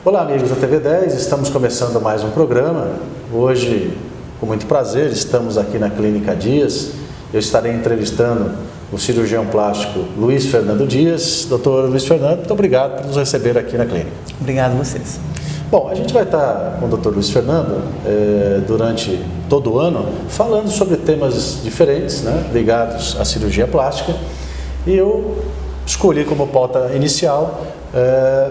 Olá, amigos da TV10, estamos começando mais um programa. Hoje, com muito prazer, estamos aqui na Clínica Dias. Eu estarei entrevistando o cirurgião plástico Luiz Fernando Dias. Doutor Luiz Fernando, muito obrigado por nos receber aqui na clínica. Obrigado a vocês. Bom, a gente vai estar com o Dr. Luiz Fernando durante todo o ano falando sobre temas diferentes, né, ligados à cirurgia plástica. E eu escolhi como pauta inicial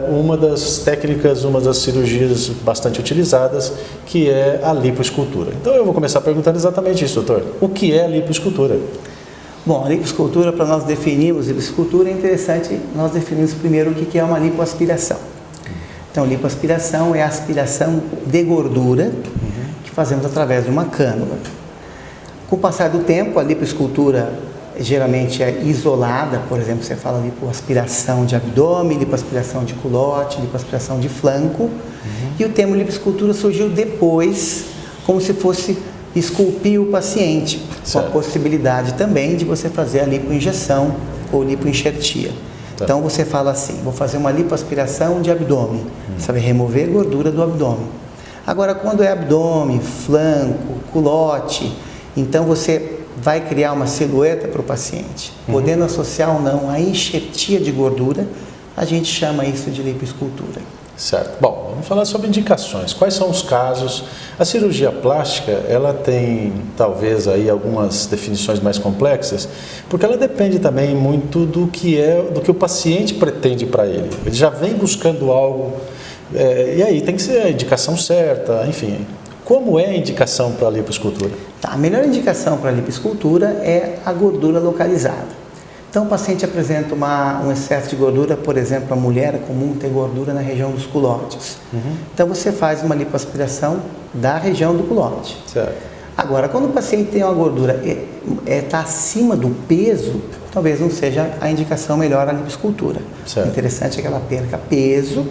uma das técnicas, uma das cirurgias bastante utilizadas, que é a lipoescultura. Então eu vou começar perguntando exatamente isso, doutor. O que é a lipoescultura? Bom, a lipoescultura, para nós definirmos lipoescultura, é interessante nós definirmos primeiro o que é uma lipoaspiração. Então, lipoaspiração é a aspiração de gordura que fazemos através de uma cânula. Com o passar do tempo, a lipoescultura geralmente é isolada, por exemplo, você fala lipoaspiração de abdômen, lipoaspiração de culote, lipoaspiração de flanco, e o termo lipoescultura surgiu depois, como se fosse esculpir o paciente, com a possibilidade também de você fazer a lipoinjeção ou lipoenxertia. Então você fala assim, vou fazer uma lipoaspiração de abdômen, você vai remover gordura do abdômen. Agora, quando é abdômen, flanco, culote, então você vai criar uma silhueta para o paciente, podendo associar ou não a enxertia de gordura, a gente chama isso de lipoescultura. Certo. Bom, vamos falar sobre indicações. Quais são os casos? A cirurgia plástica, ela tem talvez aí algumas definições mais complexas, porque ela depende também muito do que o paciente pretende para ele. Ele já vem buscando algo, e aí tem que ser a indicação certa, enfim. Como é a indicação para a lipoescultura? A melhor indicação para a lipoescultura é a gordura localizada. Então, o paciente apresenta um excesso de gordura, por exemplo, a mulher é comum ter gordura na região dos culotes. Então, você faz uma lipoaspiração da região do culote. Certo. Agora, quando o paciente tem uma gordura está acima do peso, talvez não seja a indicação melhor a lipoescultura. Certo. O interessante é que ela perca peso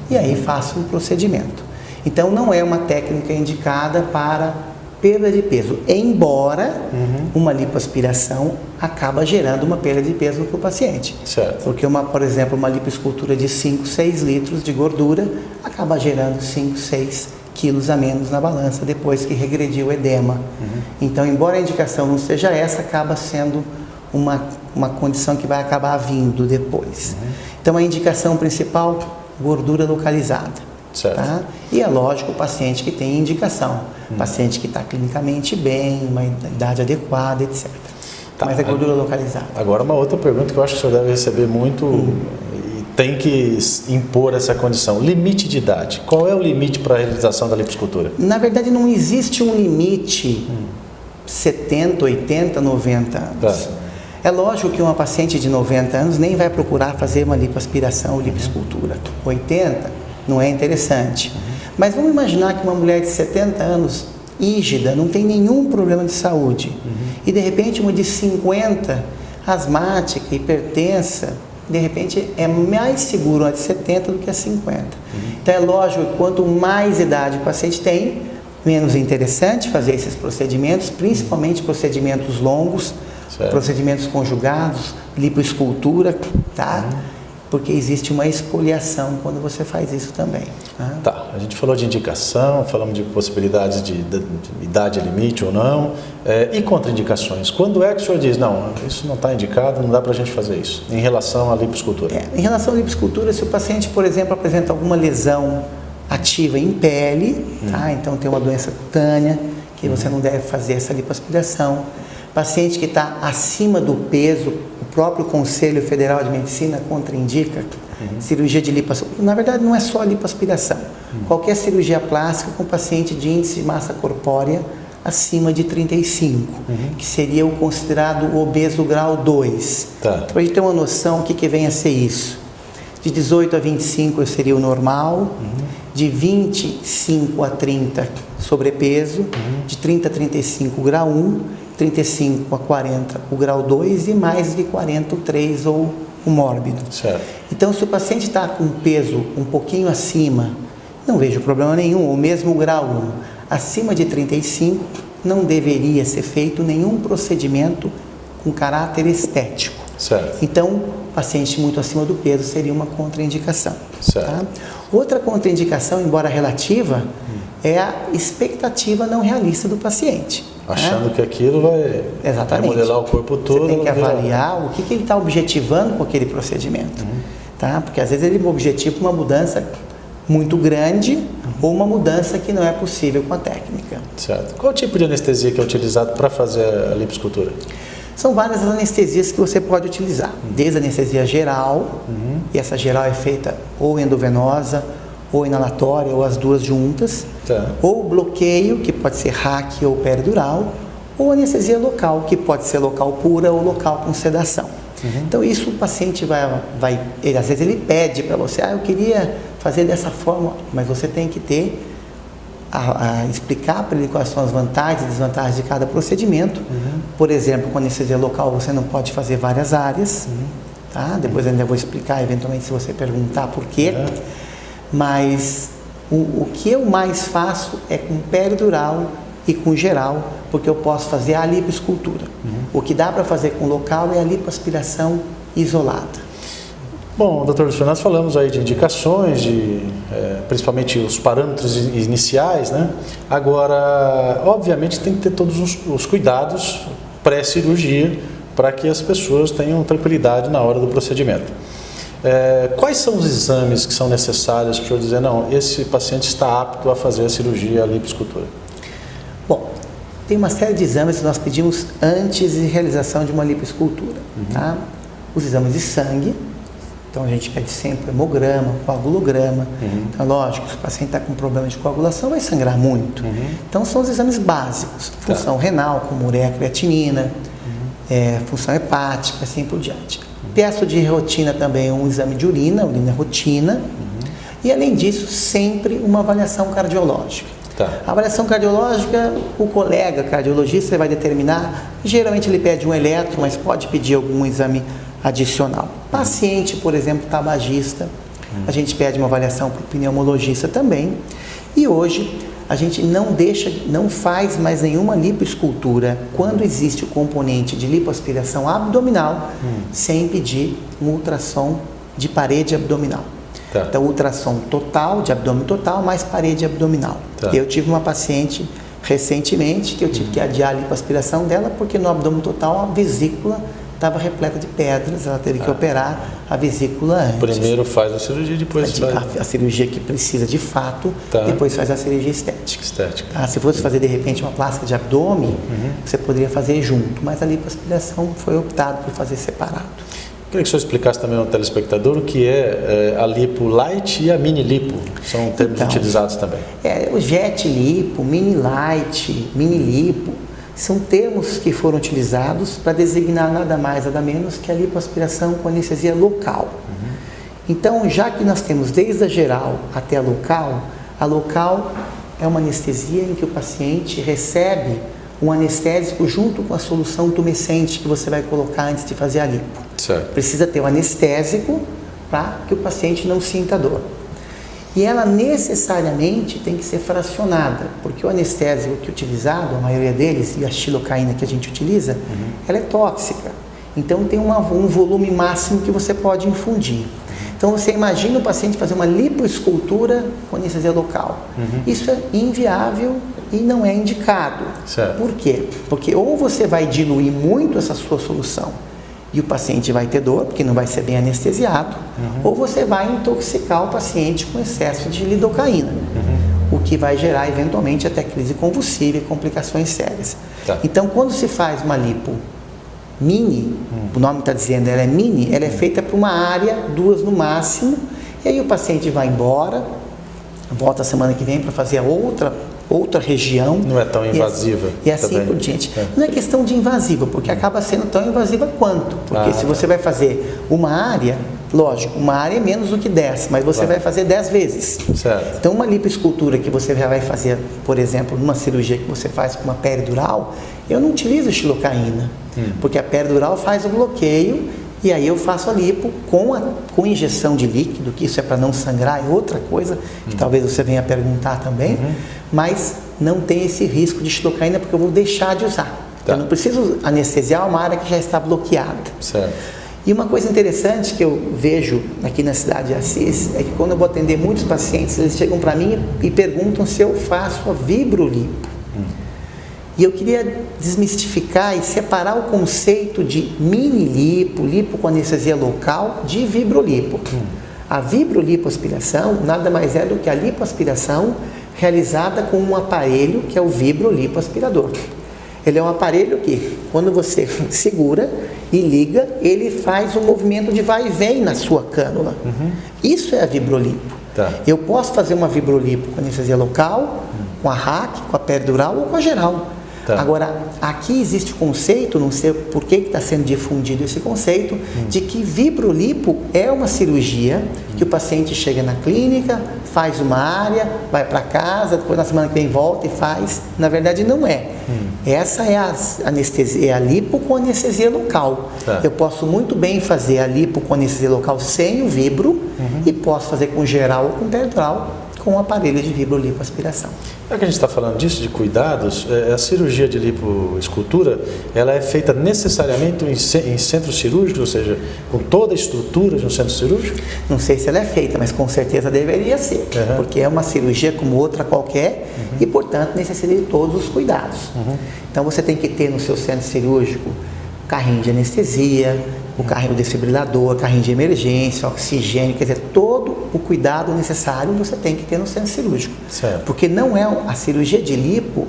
e aí faça um procedimento. Então, não é uma técnica indicada para perda de peso, embora uma lipoaspiração acaba gerando uma perda de peso para o paciente. Certo. Porque, por exemplo, uma lipoescultura de 5, 6 litros de gordura acaba gerando 5, 6 quilos a menos na balança depois que regrediu o edema. Então, embora a indicação não seja essa, acaba sendo uma condição que vai acabar vindo depois. Então, a indicação principal, gordura localizada. Certo. Tá? E é lógico o paciente que tem indicação, paciente que está clinicamente bem, uma idade adequada, etc. Tá. Mas é gordura localizada. Agora uma outra pergunta que eu acho que o senhor deve receber muito e tem que impor essa condição. Limite de idade. Qual é o limite para a realização da lipoescultura? Na verdade não existe um limite 70, 80, 90 anos. É lógico que uma paciente de 90 anos nem vai procurar fazer uma lipoaspiração ou lipoescultura. 80 não é interessante. Mas vamos imaginar que uma mulher de 70 anos, rígida, não tem nenhum problema de saúde. E de repente uma de 50, asmática, hipertensa, de repente é mais seguro uma de 70 do que a 50. Então é lógico que quanto mais idade o paciente tem, menos interessante fazer esses procedimentos, principalmente procedimentos longos, procedimentos conjugados, lipoescultura, tá? Porque existe uma esfoliação quando você faz isso também. Tá, a gente falou de indicação, falamos de possibilidades de idade limite ou não, e contraindicações. Quando é que o senhor diz, não, isso não está indicado, não dá para a gente fazer isso, em relação à lipoescultura? Em relação à lipoescultura, se o paciente, por exemplo, apresenta alguma lesão ativa em pele, tá? Então tem uma doença cutânea, que você não deve fazer essa lipoaspiração. Paciente que está acima do peso, o próprio Conselho Federal de Medicina contraindica cirurgia de lipoaspiração. Na verdade, não é só a lipoaspiração. Qualquer cirurgia plástica com paciente de índice de massa corpórea acima de 35, que seria o considerado obeso grau 2. Tá. Então, para a gente ter uma noção, o que vem a ser isso? De 18 a 25 seria o normal, de 25 a 30 sobrepeso, de 30 a 35 grau 1, 35 a 40 o grau 2 e mais de 40 o 3 ou o mórbido. Certo. Então, se o paciente está com peso um pouquinho acima, não vejo problema nenhum, ou mesmo o grau 1, acima de 35, não deveria ser feito nenhum procedimento com caráter estético. Certo. Então, paciente muito acima do peso seria uma contraindicação. Certo. Tá? Outra contraindicação, embora relativa, é a expectativa não realista do paciente. Achando que aquilo vai remodelar o corpo todo. Você tem que avaliar o que ele está objetivando com aquele procedimento. Tá? Porque às vezes ele objetiva uma mudança muito grande ou uma mudança que não é possível com a técnica. Certo. Qual tipo de anestesia que é utilizado para fazer a lipoescultura? São várias anestesias que você pode utilizar, desde a anestesia geral, e essa geral é feita ou endovenosa, ou inalatória, ou as duas juntas, ou bloqueio, que pode ser RAC ou peridural, ou anestesia local, que pode ser local pura ou local com sedação. Então isso o paciente ele, às vezes ele pede para você, eu queria fazer dessa forma, mas você tem que ter explicar para ele quais são as vantagens e desvantagens de cada procedimento. Por exemplo, com anestesia local você não pode fazer várias áreas, tá? Depois eu ainda vou explicar eventualmente se você perguntar por quê, mas o que eu mais faço é com peridural e com geral, porque eu posso fazer a lipoescultura. O que dá para fazer com local é a lipoaspiração isolada. Bom, doutor Luiz Fernando, falamos aí de indicações, principalmente os parâmetros iniciais, né? Agora, obviamente, tem que ter todos os cuidados pré-cirurgia para que as pessoas tenham tranquilidade na hora do procedimento. Quais são os exames que são necessários para eu dizer, não, esse paciente está apto a fazer a cirurgia, a lipoescultura? Bom, tem uma série de exames que nós pedimos antes de realização de uma lipoescultura. Tá? Os exames de sangue. Então a gente pede sempre hemograma, coagulograma. Então, lógico, se o paciente está com problema de coagulação, vai sangrar muito. Então são os exames básicos, função renal, como ureia, creatinina, função hepática, assim por diante. Peço de rotina também um exame de urina rotina. E além disso, sempre uma avaliação cardiológica. A avaliação cardiológica, o colega cardiologista vai determinar, geralmente ele pede um eletro, mas pode pedir algum exame adicional. Paciente, por exemplo, tabagista, a gente pede uma avaliação para o pneumologista também. E hoje a gente não faz mais nenhuma lipoescultura quando existe o componente de lipoaspiração abdominal sem pedir um ultrassom de parede abdominal. Então, ultrassom total, de abdômen total, mais parede abdominal. Eu tive uma paciente recentemente que eu tive que adiar a lipoaspiração dela porque no abdômen total a vesícula estava repleta de pedras, ela teve que operar a vesícula antes. Primeiro faz a cirurgia, depois a cirurgia que precisa de fato, depois faz a cirurgia estética. Se fosse fazer de repente uma plástica de abdômen, você poderia fazer junto, mas a lipoaspiração foi optado por fazer separado. Queria que o senhor explicasse também ao telespectador o que é a lipo light e a mini lipo, são termos utilizados também. O jet lipo, mini light, mini lipo, são termos que foram utilizados para designar nada mais, nada menos que a lipoaspiração com anestesia local. Então, já que nós temos desde a geral até a local é uma anestesia em que o paciente recebe um anestésico junto com a solução tumescente que você vai colocar antes de fazer a lipo. Precisa ter um anestésico para que o paciente não sinta dor. E ela necessariamente tem que ser fracionada, porque o anestésico que é utilizado, a maioria deles, e a xilocaína que a gente utiliza, ela é tóxica. Então tem um volume máximo que você pode infundir. Então você imagina o paciente fazer uma lipoescultura com anestesia local. Isso é inviável e não é indicado. Por quê? Porque ou você vai diluir muito essa sua solução e o paciente vai ter dor, porque não vai ser bem anestesiado, ou você vai intoxicar o paciente com excesso de lidocaína, o que vai gerar eventualmente até crise convulsiva e complicações sérias. Então, quando se faz uma lipo mini, o nome está dizendo, ela é mini, ela é feita para uma área, 2 no máximo, e aí o paciente vai embora, volta a semana que vem para fazer a outra região. Não é tão invasiva. E assim por diante. Não é questão de invasiva, porque acaba sendo tão invasiva quanto. Porque se você vai fazer uma área, lógico, uma área é menos do que 10, mas você vai fazer 10 vezes. Então, uma lipoescultura que você já vai fazer, por exemplo, numa cirurgia que você faz com uma peridural, eu não utilizo xilocaína, porque a peridural faz o bloqueio e aí eu faço a lipo com injeção de líquido, que isso é para não sangrar, é outra coisa, que talvez você venha perguntar também, mas não tem esse risco de xilocaína porque eu vou deixar de usar. Eu não preciso anestesiar uma área que já está bloqueada. E uma coisa interessante que eu vejo aqui na cidade de Assis é que quando eu vou atender muitos pacientes, eles chegam para mim e perguntam se eu faço a vibrolipo. E eu queria desmistificar e separar o conceito de mini lipo, lipo com anestesia local, de vibrolipo. A vibrolipoaspiração nada mais é do que a lipoaspiração realizada com um aparelho que é o vibrolipoaspirador. Ele é um aparelho que, quando você segura e liga, ele faz um movimento de vai e vem na sua cânula. Isso é a vibrolipo. Tá. Eu posso fazer uma vibrolipo com anestesia local, com a RAC, com a peridural ou com a geral. Tá. Agora, aqui existe o conceito, não sei por que está sendo difundido esse conceito, de que vibrolipo é uma cirurgia que o paciente chega na clínica, faz uma área, vai para casa, depois na semana que vem volta e faz. Na verdade, não é. Essa é a anestesia, é a lipo com anestesia local. Tá. Eu posso muito bem fazer a lipo com anestesia local sem o vibro e posso fazer com geral ou com peridural com o aparelho de vibrolipoaspiração. Já que a gente está falando disso, de cuidados, a cirurgia de lipoescultura, ela é feita necessariamente em centro cirúrgico, ou seja, com toda a estrutura de um centro cirúrgico? Não sei se ela é feita, mas com certeza deveria ser, porque é uma cirurgia como outra qualquer e, portanto, necessita de todos os cuidados. Então, você tem que ter no seu centro cirúrgico carrinho de anestesia, o carrinho desfibrilador, carrinho de emergência, oxigênio, quer dizer, todo o cuidado necessário você tem que ter no centro cirúrgico. Certo. Porque não é a cirurgia de lipo,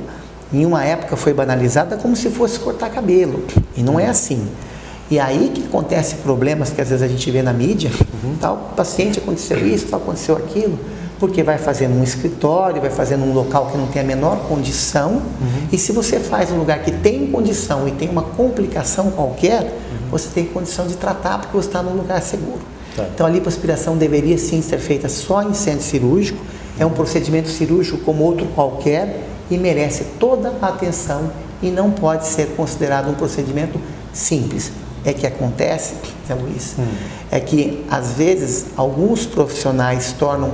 em uma época foi banalizada como se fosse cortar cabelo, e não é assim. E aí que acontece problemas que às vezes a gente vê na mídia, tal paciente aconteceu isso, tal aconteceu aquilo, porque vai fazer num escritório, vai fazer num local que não tem a menor condição, e se você faz num lugar que tem condição e tem uma complicação qualquer, você tem condição de tratar porque você está num lugar seguro. Tá. Então a lipoaspiração deveria sim ser feita só em centro cirúrgico, é um procedimento cirúrgico como outro qualquer e merece toda a atenção e não pode ser considerado um procedimento simples. É que acontece, Zé Luiz, é que às vezes alguns profissionais tornam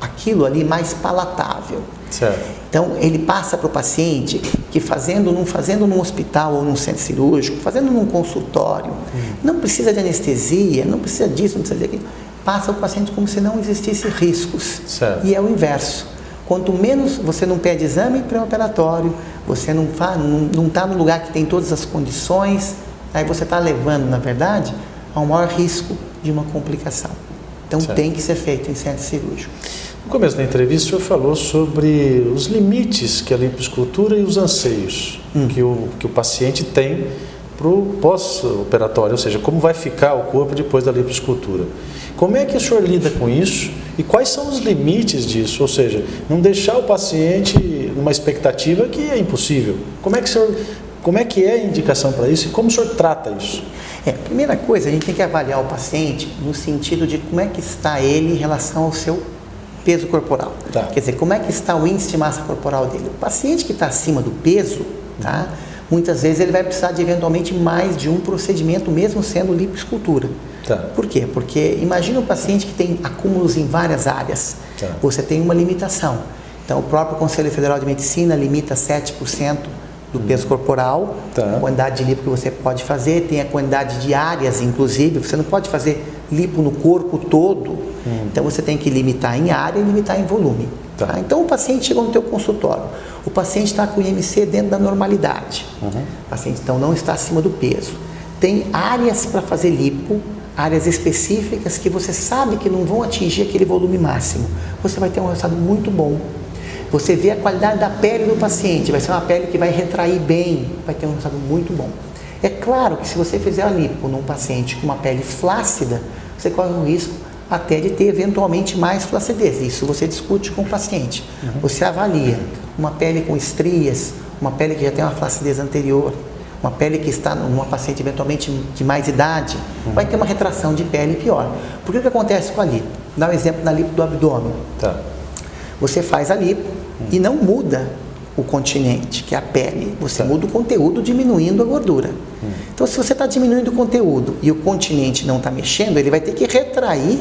aquilo ali mais palatável. Certo. Então ele passa para o paciente que fazendo num hospital ou num centro cirúrgico, fazendo num consultório, não precisa de anestesia, não precisa disso, não precisa daquilo, passa o paciente como se não existisse riscos. Certo. E é o inverso. Quanto menos você não pede exame pré-operatório, você não está no lugar que tem todas as condições, aí você está levando, na verdade, a um maior risco de uma complicação. Então certo. Tem que ser feito em centro cirúrgico. No começo da entrevista, o senhor falou sobre os limites que a lipoescultura e os anseios que o paciente tem para o pós-operatório, ou seja, como vai ficar o corpo depois da lipoescultura. Como é que o senhor lida com isso e quais são os limites disso? Ou seja, não deixar o paciente numa expectativa que é impossível. Como é que é a indicação para isso e como o senhor trata isso? Primeira coisa, a gente tem que avaliar o paciente no sentido de como é que está ele em relação ao seu peso corporal. Tá. Quer dizer, como é que está o índice de massa corporal dele. O paciente que está acima do peso, tá? Muitas vezes ele vai precisar de eventualmente mais de um procedimento, mesmo sendo lipoescultura. Tá. Por quê? Porque imagina um paciente que tem acúmulos em várias áreas. Tá. Você tem uma limitação. Então, o próprio Conselho Federal de Medicina limita 7% do peso corporal, Tá. a quantidade de lipo que você pode fazer, tem a quantidade de áreas, inclusive, você não pode fazer lipo no corpo todo, então você tem que limitar em área e limitar em volume. Tá. Tá? Então o paciente chegou no teu consultório, o paciente está com o IMC dentro da normalidade, o paciente então não está acima do peso, tem áreas para fazer lipo, áreas específicas que você sabe que não vão atingir aquele volume máximo, você vai ter um resultado muito bom. Você vê a qualidade da pele do paciente, vai ser uma pele que vai retrair bem, vai ter um resultado muito bom. É claro que se você fizer a lipo num paciente com uma pele flácida, você corre o risco até de ter eventualmente mais flacidez. Isso você discute com o paciente. Você avalia uma pele com estrias, uma pele que já tem uma flacidez anterior, uma pele que está numa paciente eventualmente de mais idade, vai ter uma retração de pele pior. Por que acontece com a lipo? Dá um exemplo na lipo do abdômen. Tá. Você faz a lipo e não muda o continente, que é a pele. Você muda o conteúdo diminuindo a gordura. Então, se você está diminuindo o conteúdo e o continente não está mexendo, ele vai ter que retrair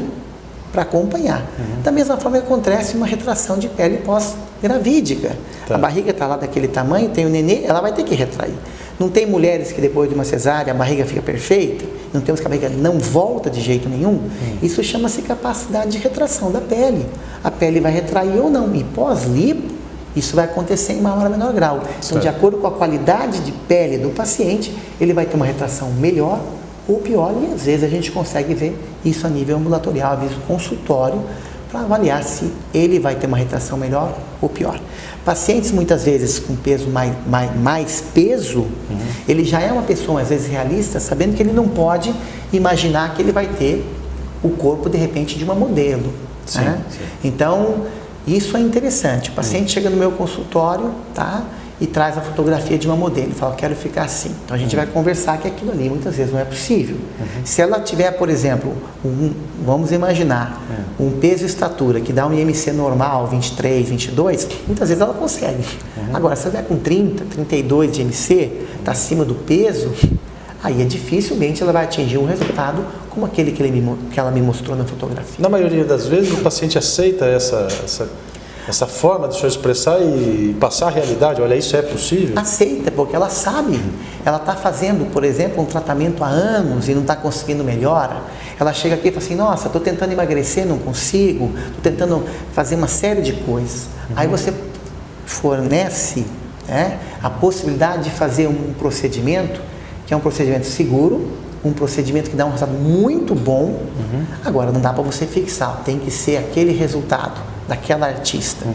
para acompanhar. Da mesma forma que acontece uma retração de pele pós-gravídica. Tá. A barriga está lá daquele tamanho, tem o nenê, ela vai ter que retrair. Não tem mulheres que depois de uma cesárea a barriga fica perfeita? não temos que barriga não volta de jeito nenhum, isso chama-se capacidade de retração da pele. A pele vai retrair ou não, e pós-lipo, isso vai acontecer em maior ou menor grau. Então, de acordo com a qualidade de pele do paciente, ele vai ter uma retração melhor ou pior, e às vezes a gente consegue ver isso a nível ambulatorial, a nível consultório, para avaliar se ele vai ter uma retração melhor ou pior. Pacientes muitas vezes com peso mais peso, ele já é uma pessoa às vezes realista, sabendo que ele não pode imaginar que ele vai ter o corpo de repente de uma modelo. Sim, né? sim. Então, isso é interessante. O paciente chega no meu consultório, tá? E traz a fotografia de uma modelo e fala, quero ficar assim. Então a gente vai conversar que aquilo ali muitas vezes não é possível. Se ela tiver, por exemplo, vamos imaginar, um peso e estatura que dá um IMC normal, 23, 22, muitas vezes ela consegue. Agora, se ela tiver com 30, 32 de IMC, está acima do peso, aí dificilmente ela vai atingir um resultado como aquele que ela me mostrou na fotografia. Na maioria das vezes o paciente aceita essa forma de se expressar e passar a realidade, olha, isso é possível? Aceita, porque ela sabe, ela está fazendo, por exemplo, um tratamento há anos e não está conseguindo melhora. Ela chega aqui e fala assim, nossa, estou tentando emagrecer, não consigo, estou tentando fazer uma série de coisas. Aí você fornece, né, a possibilidade de fazer um procedimento, que é um procedimento seguro, um procedimento que dá um resultado muito bom. Agora, não dá para você fixar, tem que ser aquele resultado daquela artista.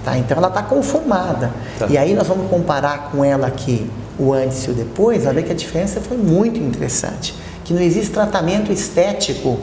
Tá? Então, ela está conformada. Tá. E aí, nós vamos comparar com ela aqui o antes e o depois, vai ver que a diferença foi muito interessante. Que não existe tratamento estético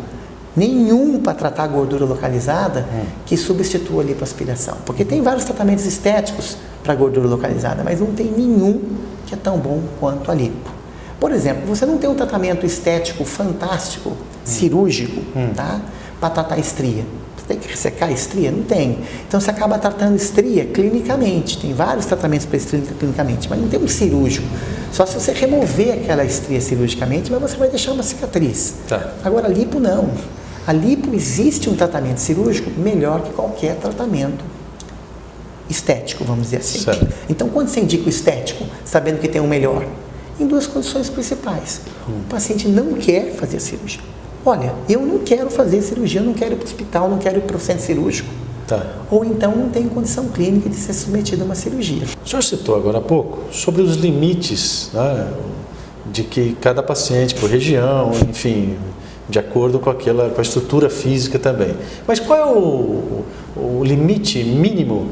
nenhum para tratar a gordura localizada que substitua a lipoaspiração. Porque tem vários tratamentos estéticos para gordura localizada, mas não tem nenhum que é tão bom quanto a lipo. Por exemplo, você não tem um tratamento estético fantástico, cirúrgico, tá? Para tratar estria. Você tem que ressecar a estria? Não tem. Então você acaba tratando estria clinicamente. Tem vários tratamentos para estria clinicamente, mas não tem um cirúrgico. Só se você remover aquela estria cirurgicamente, mas você vai deixar uma cicatriz. Tá. Agora, a lipo não. A lipo existe um tratamento cirúrgico melhor que qualquer tratamento estético, vamos dizer assim. Certo. Então, quando você indica o estético, sabendo que tem um melhor, em duas condições principais. O paciente não quer fazer a cirurgia. Olha, eu não quero fazer cirurgia, eu não quero ir para o hospital, não quero ir para o centro cirúrgico. Tá. Ou então não tem condição clínica de ser submetido a uma cirurgia. O senhor citou agora há pouco sobre os limites, né, de que cada paciente, por região, enfim, de acordo com a estrutura física também. Mas qual é o limite mínimo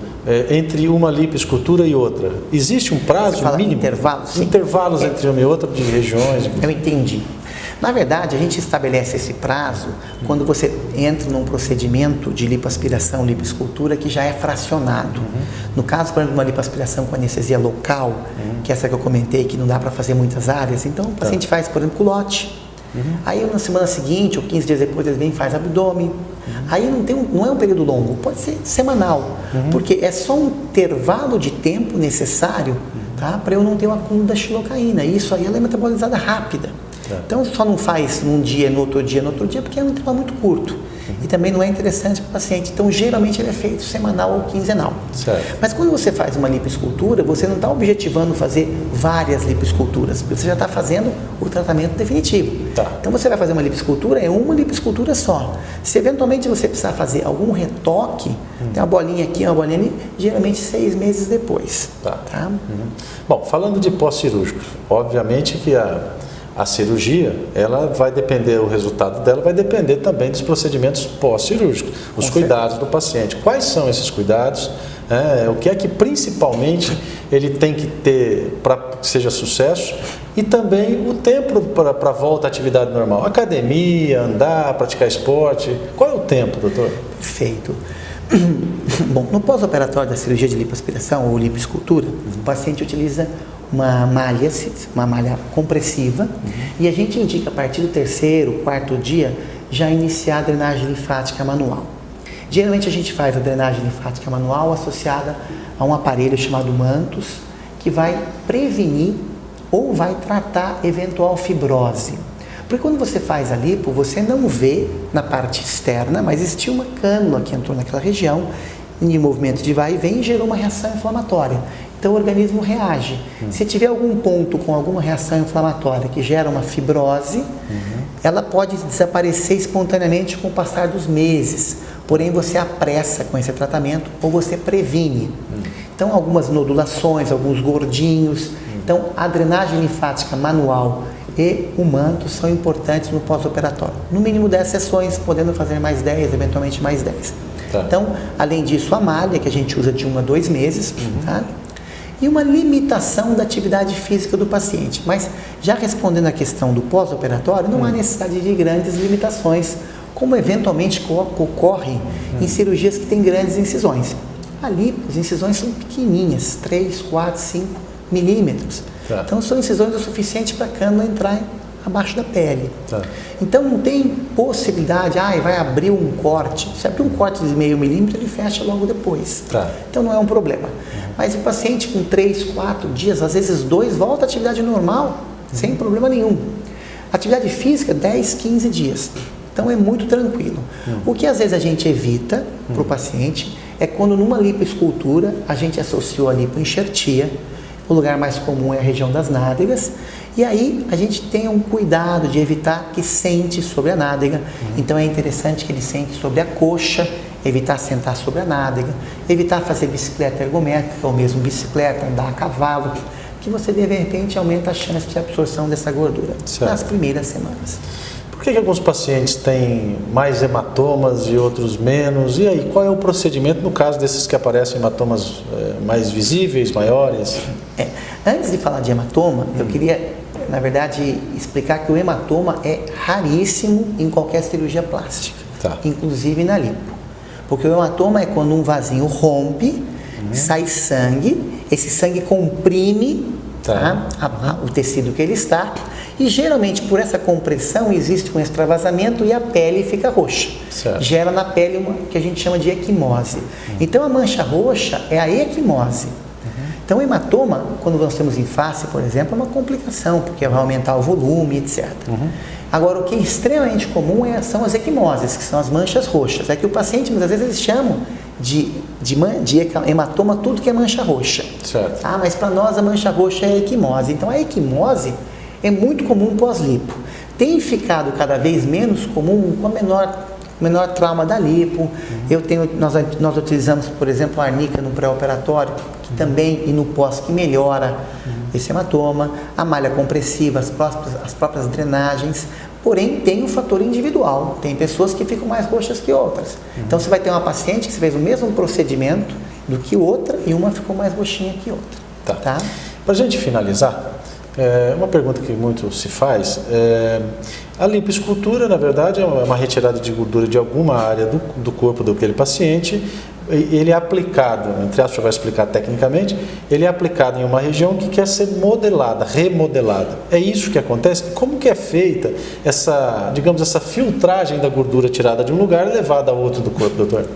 entre uma lipoescultura e outra? Existe um prazo mínimo? Intervalos? Sim. Intervalos entre uma e outra de regiões? Eu entendi. Na verdade, a gente estabelece esse prazo quando você entra num procedimento de lipoaspiração, lipoescultura que já é fracionado. No caso, por exemplo, de uma lipoaspiração com anestesia local, que é essa que eu comentei, que não dá para fazer muitas áreas, então o paciente faz, por exemplo, culote. Aí na semana seguinte, ou 15 dias depois, ele vem e faz abdômen. Aí não é um período longo, pode ser semanal, porque é só um intervalo de tempo necessário, tá, para eu não ter o acúmulo da xilocaína. Isso aí ela é metabolizada rápida. Então só não faz num dia, no outro dia, porque é um intervalo muito curto. E também não é interessante para o paciente. Então geralmente ele é feito semanal ou quinzenal. Certo. Mas quando você faz uma lipoescultura, você não está objetivando fazer várias lipoesculturas, porque você já está fazendo o tratamento definitivo. Tá. Então você vai fazer uma lipoescultura, é uma lipoescultura só. Se eventualmente você precisar fazer algum retoque, tem uma bolinha aqui, uma bolinha ali, geralmente 6 meses depois. Tá? Bom, falando de pós-cirúrgico, obviamente que a cirurgia, ela vai depender, o resultado dela vai depender também dos procedimentos pós-cirúrgicos, os cuidados do paciente. Quais são esses cuidados? O que é que principalmente ele tem que ter para que seja sucesso? E também o tempo para a volta à atividade normal. Academia, andar, praticar esporte. Qual é o tempo, doutor? Perfeito. Bom, no pós-operatório da cirurgia de lipoaspiração ou lipoescultura, o paciente utiliza uma malha compressiva, e a gente indica a partir do 3º, 4º dia já iniciar a drenagem linfática manual. Geralmente a gente faz a drenagem linfática manual associada a um aparelho chamado mantos, que vai prevenir ou vai tratar eventual fibrose. Porque quando você faz a lipo, você não vê na parte externa, mas existiu uma cânula que entrou naquela região, em movimento de vai e vem, e gerou uma reação inflamatória. Então o organismo reage. Se tiver algum ponto com alguma reação inflamatória que gera uma fibrose, ela pode desaparecer espontaneamente com o passar dos meses. Porém, você apressa com esse tratamento ou você previne. Então, algumas nodulações, alguns gordinhos. Então, a drenagem linfática manual e o manto são importantes no pós-operatório. No mínimo 10 sessões, podendo fazer mais 10, eventualmente mais 10. Tá. Então, além disso, a malha, que a gente usa de 1 a 2 meses, tá? E uma limitação da atividade física do paciente. Mas, já respondendo à questão do pós-operatório, não há necessidade de grandes limitações, como eventualmente ocorrem em cirurgias que têm grandes incisões. Ali, as incisões são pequenininhas, 3, 4, 5 milímetros. Tá. Então, são incisões o suficiente para a cânula entrar abaixo da pele. Tá. Então, não tem possibilidade, vai abrir um corte. Se abrir um corte de meio milímetro, ele fecha logo depois. Tá. Então, não é um problema. Mas o paciente com 3, 4 dias, às vezes 2, volta à atividade normal, sem problema nenhum. Atividade física, 10, 15 dias. Então, é muito tranquilo. O que às vezes a gente evita para o paciente é quando numa lipoescultura a gente associou a lipoenxertia. O lugar mais comum é a região das nádegas. E aí a gente tem um cuidado de evitar que sente sobre a nádega. Então é interessante que ele sente sobre a coxa, evitar sentar sobre a nádega, evitar fazer bicicleta ergométrica ou mesmo bicicleta, andar a cavalo, que você de repente aumenta a chance de absorção dessa gordura nas primeiras semanas. Por que alguns pacientes têm mais hematomas e outros menos? E aí, qual é o procedimento no caso desses que aparecem hematomas mais visíveis, maiores? Antes de falar de hematoma, eu queria, na verdade, explicar que o hematoma é raríssimo em qualquer cirurgia plástica, inclusive na lipo. Porque o hematoma é quando um vasinho rompe, sai sangue, esse sangue comprime o tecido que ele está, e geralmente por essa compressão existe um extravasamento e a pele fica roxa. Certo. Gera na pele uma que a gente chama de equimose. Então a mancha roxa é a equimose. Então o hematoma, quando nós temos em face, por exemplo, é uma complicação, porque vai aumentar o volume, etc. Agora, o que é extremamente comum são as equimoses, que são as manchas roxas. É que o paciente, muitas vezes, eles chamam de hematoma tudo que é mancha roxa. Certo. Mas para nós a mancha roxa é a equimose. Então a equimose é muito comum pós-lipo. Tem ficado cada vez menos comum com a menor trauma da lipo. Nós utilizamos, por exemplo, a arnica no pré-operatório, que também, e no pós, que melhora esse hematoma, a malha compressiva, as próprias drenagens. Porém, tem um fator individual. Tem pessoas que ficam mais roxas que outras. Então, você vai ter uma paciente que fez o mesmo procedimento do que outra e uma ficou mais roxinha que outra. Tá? Para a gente finalizar, uma pergunta que muito se faz, a lipoescultura, na verdade, é uma retirada de gordura de alguma área do corpo daquele paciente. Ele é aplicado, entre aspas, vai explicar tecnicamente, ele é aplicado em uma região que quer ser modelada, remodelada. É isso que acontece? Como que é feita essa filtragem da gordura tirada de um lugar e levada a outro do corpo, doutor?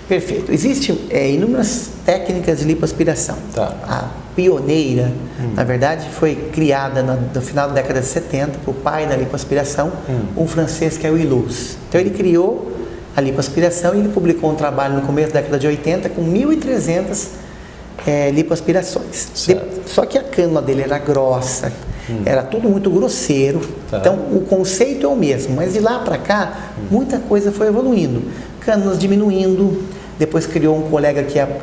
Perfeito. Existem inúmeras técnicas de lipoaspiração. A pioneira, na verdade, foi criada no final da década de 70 por pai da lipoaspiração, um francês que é o Illouz. Então ele criou a lipoaspiração e ele publicou um trabalho no começo da década de 80 com 1.300 lipoaspirações. Só que a cânula dele era grossa, era tudo muito grosseiro. Então o conceito é o mesmo, mas de lá para cá muita coisa foi evoluindo. Cânulas diminuindo, depois criou um colega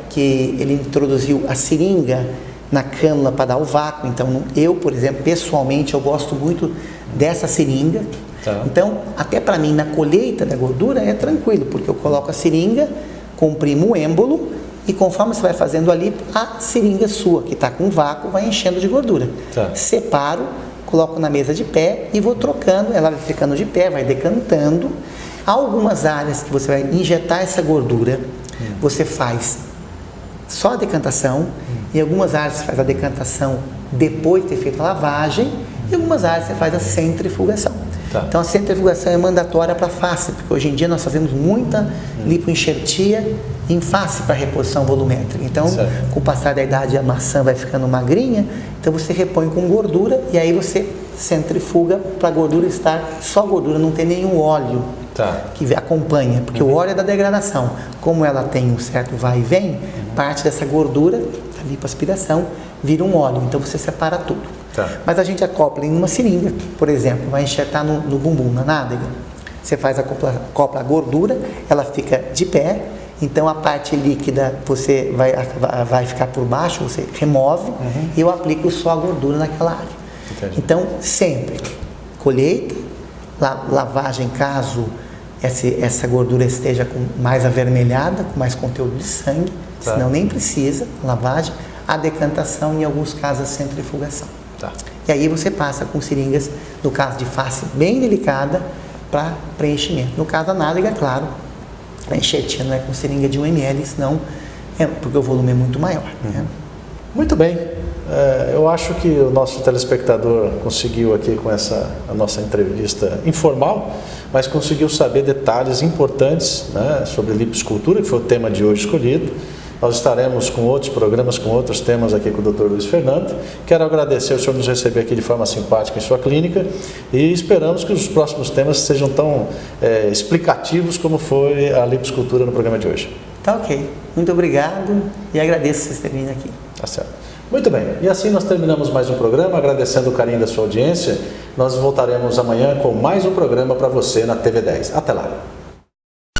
que ele introduziu a seringa na cânula para dar o vácuo. Então eu, por exemplo, pessoalmente, eu gosto muito dessa seringa. Então, até para mim, na colheita da gordura é tranquilo, porque eu coloco a seringa, comprimo o êmbolo e conforme você vai fazendo ali, a seringa sua, que está com vácuo, vai enchendo de gordura. Separo, coloco na mesa de pé e vou trocando, ela vai ficando de pé, vai decantando. Há algumas áreas que você vai injetar essa gordura, você faz só a decantação, em algumas áreas você faz a decantação depois de ter feito a lavagem, e em algumas áreas você faz a centrifugação. Então a centrifugação é mandatória para face, porque hoje em dia nós fazemos muita lipoenxertia em face para reposição volumétrica. Então, com o passar da idade a maçã vai ficando magrinha, então você repõe com gordura e aí você centrifuga para a gordura estar só gordura, não ter nenhum óleo Tá. que acompanha, porque o óleo é da degradação. Como ela tem um certo vai e vem, parte dessa gordura, da lipoaspiração, vira um óleo. Então você separa tudo. Tá. Mas a gente acopla em uma seringa, por exemplo, vai enxertar no bumbum, na nádega. Você faz acopla a gordura, ela fica de pé. Então a parte líquida você vai ficar por baixo, você remove e eu aplico só a gordura naquela área. Entendi. Então sempre colheita, lavagem caso essa gordura esteja mais avermelhada, com mais conteúdo de sangue, Tá. senão nem precisa lavagem, a decantação e em alguns casos a centrifugação. Tá. E aí você passa com seringas, no caso de face bem delicada, para preenchimento. No caso da nádega, claro, a enxertia não é com seringa de 1 ml, senão porque o volume é muito maior. Né? Muito bem. Eu acho que o nosso telespectador conseguiu aqui com a nossa entrevista informal, mas conseguiu saber detalhes importantes, né, sobre lipoescultura, que foi o tema de hoje escolhido. Nós estaremos com outros programas, com outros temas aqui com o Dr. Luiz Fernando. Quero agradecer o senhor nos receber aqui de forma simpática em sua clínica e esperamos que os próximos temas sejam tão explicativos como foi a lipoescultura no programa de hoje. Tá ok. Muito obrigado e agradeço vocês terem vindo aqui. Tá certo. Muito bem. E assim nós terminamos mais um programa, agradecendo o carinho da sua audiência. Nós voltaremos amanhã com mais um programa para você na TV10. Até lá.